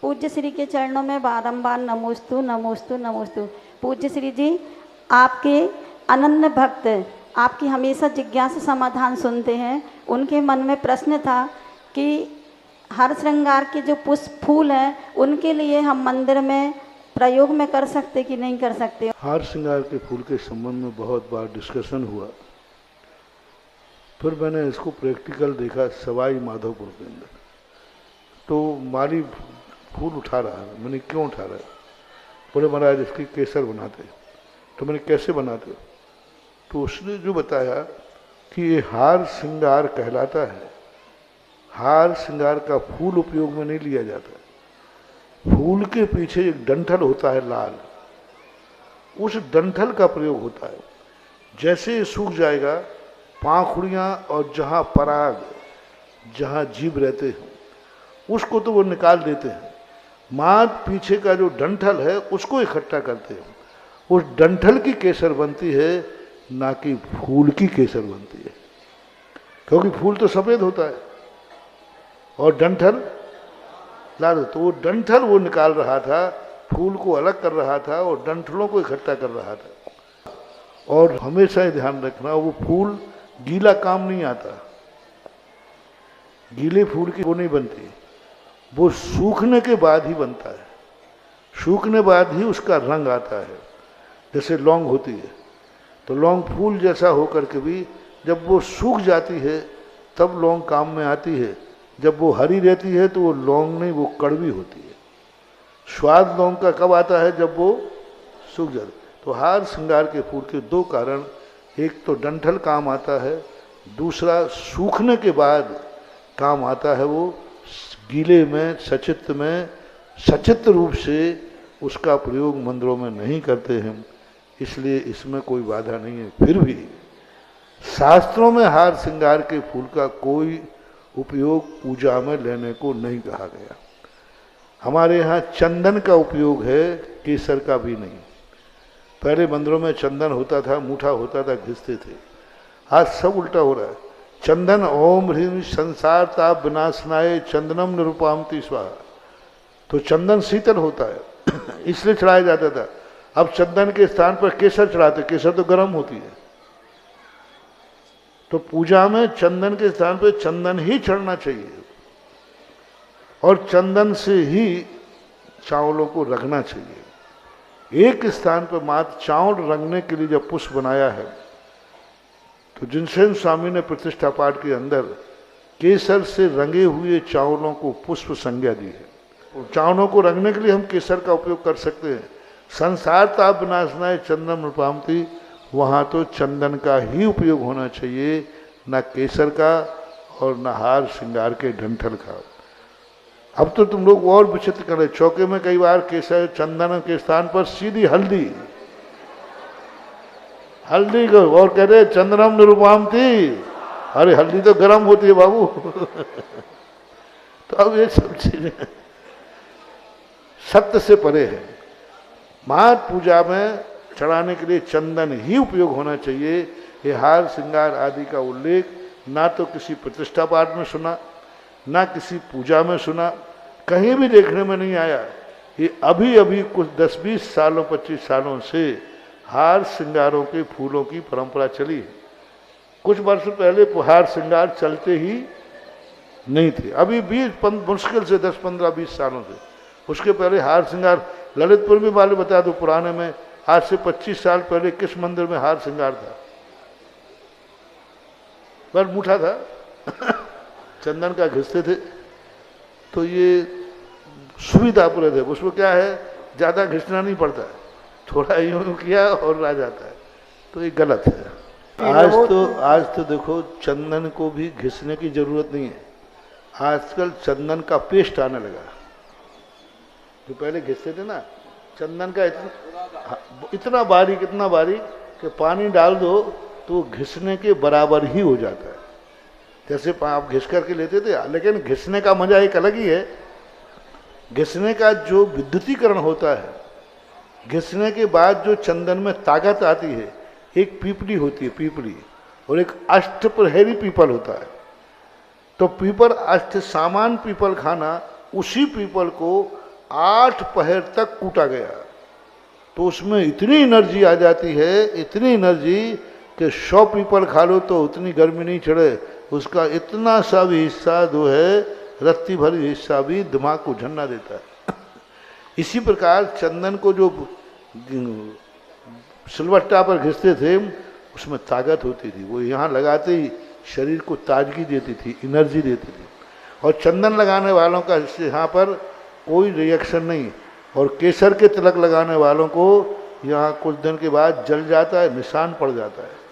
पूज्य श्री के चरणों में बारंबार नमोस्तु नमोस्तु नमोस्तु। पूज्य श्री जी, आपके अनन्य भक्त आपकी हमेशा जिज्ञासा समाधान सुनते हैं। उनके मन में प्रश्न था कि हर श्रृंगार के जो पुष्प फूल हैं उनके लिए हम मंदिर में प्रयोग में कर सकते कि नहीं कर सकते। हार श्रृंगार के फूल के संबंध में बहुत बार डिस्कशन हुआ, फिर मैंने इसको प्रैक्टिकल देखा सवाई माधोपुर के अंदर। तो माली फूल उठा रहा है, मैंने क्यों उठा रहा है? बोले महाराज इसकी केसर बनाते। तो मैंने कैसे बनाते? तो उसने जो बताया कि ये हार श्रृंगार कहलाता है। हार श्रृंगार का फूल उपयोग में नहीं लिया जाता। फूल के पीछे एक डंठल होता है लाल, उस डंठल का प्रयोग होता है। जैसे ये सूख जाएगा, पाखुड़ियाँ और जहाँ पराग, जहाँ जीव रहते हैं उसको तो वो निकाल देते हैं। माँ पीछे का जो डंठल है उसको इकट्ठा करते हैं। उस डंठल की केसर बनती है, ना कि फूल की केसर बनती है। क्योंकि फूल तो सफ़ेद होता है और डंठल लाल। तो वो डंठल वो निकाल रहा था, फूल को अलग कर रहा था और डंठलों को इकट्ठा कर रहा था। और हमेशा ध्यान रखना, वो फूल गीला काम नहीं आता। गीले फूल की वो नहीं बनती, वो सूखने के बाद ही बनता है। सूखने बाद ही उसका रंग आता है। जैसे लौंग होती है, तो लौंग फूल जैसा होकर के भी जब वो सूख जाती है तब लौंग काम में आती है। जब वो हरी रहती है तो वो लौंग नहीं, वो कड़वी होती है। स्वाद लौंग का कब आता है? जब वो सूख जाती है। तो हार श्रृंगार के फूल के दो कारण, एक तो डंठल काम आता है, दूसरा सूखने के बाद काम आता है। वो गीले में सचित्र रूप से उसका प्रयोग मंदिरों में नहीं करते हैं, इसलिए इसमें कोई बाधा नहीं है। फिर भी शास्त्रों में हार श्रृंगार के फूल का कोई उपयोग पूजा में लेने को नहीं कहा गया। हमारे यहाँ चंदन का उपयोग है, केसर का भी नहीं। पहले मंदिरों में चंदन होता था, मूठा होता था, घिसते थे। आज सब उल्टा हो रहा है। चंदन ओम ह्रीम संसार ताप विनाशनाय चंदनम निरुपामति स्वाहा। तो चंदन शीतल होता है इसलिए चढ़ाया जाता था। अब चंदन के स्थान पर केसर चढ़ाते। केसर तो गर्म होती है। तो पूजा में चंदन के स्थान पर चंदन ही चढ़ना चाहिए और चंदन से ही चावलों को रखना चाहिए। एक स्थान पर मात्र चावल रंगने के लिए जब पुष्प बनाया है, तो जिनसेन स्वामी ने प्रतिष्ठा पाठ के अंदर केसर से रंगे हुए चावलों को पुष्प संज्ञा दी है। चावलों को रंगने के लिए हम केसर का उपयोग कर सकते हैं। संसार ताप विनाशनाय चंदन नृपामति, वहाँ तो चंदन का ही उपयोग होना चाहिए, न केसर का और न हार श्रृंगार के डंठल का। अब तो तुम लोग और विचित्र करें, चौके में कई बार केसर चंदन के स्थान पर सीधी हल्दी को और कह रहे चंदनम निरुपामति। अरे हल्दी तो गर्म होती है बाबू तो अब ये सब चीजें सत्य से परे है। मात पूजा में चढ़ाने के लिए चंदन ही उपयोग होना चाहिए। ये हार श्रृंगार आदि का उल्लेख ना तो किसी प्रतिष्ठा पाठ में सुना, ना किसी पूजा में सुना, कहीं भी देखने में नहीं आया। ये अभी अभी कुछ 10-20 सालों 25 सालों से हार श्रृंगारों के फूलों की परंपरा चली है। कुछ वर्ष पहले हार श्रृंगार चलते ही नहीं थे। अभी 20 मुश्किल से 10-15-20 सालों से। उसके पहले हार श्रृंगार ललितपुर में वाले बता दो, पुराने में आज से 25 साल पहले किस मंदिर में हार श्रृंगार था? पर मूठा था चंदन का घिसते थे। तो ये सुविधापूर्ण है, उसमें क्या है, ज़्यादा घिसना नहीं पड़ता है, थोड़ा यूँ किया और आ जाता है। तो ये गलत है। आज तो देखो चंदन को भी घिसने की जरूरत नहीं है। आजकल चंदन का पेस्ट आने लगा। जो पहले घिसते थे ना, चंदन का इतना बारीक कि पानी डाल दो तो घिसने के बराबर ही हो जाता है। जैसे आप घिस करके लेते थे, लेकिन घिसने का मजा एक अलग ही है। घिसने का जो विद्युतीकरण होता है, घिसने के बाद जो चंदन में ताकत आती है, एक पीपली होती है, पीपली, और एक अष्टप्रहरी पीपल होता है। तो पीपल अष्ट सामान पीपल खाना, उसी पीपल को 8 पहर तक कूटा गया, तो उसमें इतनी एनर्जी आ जाती है, इतनी एनर्जी कि 100 पीपल खा लो तो उतनी गर्मी नहीं चढ़े, उसका इतना सा भी हिस्सा जो है, रत्ती भरी हिस्सा भी दिमाग को झन्ना देता है। इसी प्रकार चंदन को जो सिलवट्टा पर घिसते थे उसमें ताकत होती थी, वो यहाँ लगाते ही शरीर को ताजगी देती थी, एनर्जी देती थी। और चंदन लगाने वालों का यहाँ पर कोई रिएक्शन नहीं, और केसर के तिलक लगाने वालों को यहाँ कुछ दिन के बाद जल जाता है, निशान पड़ जाता है।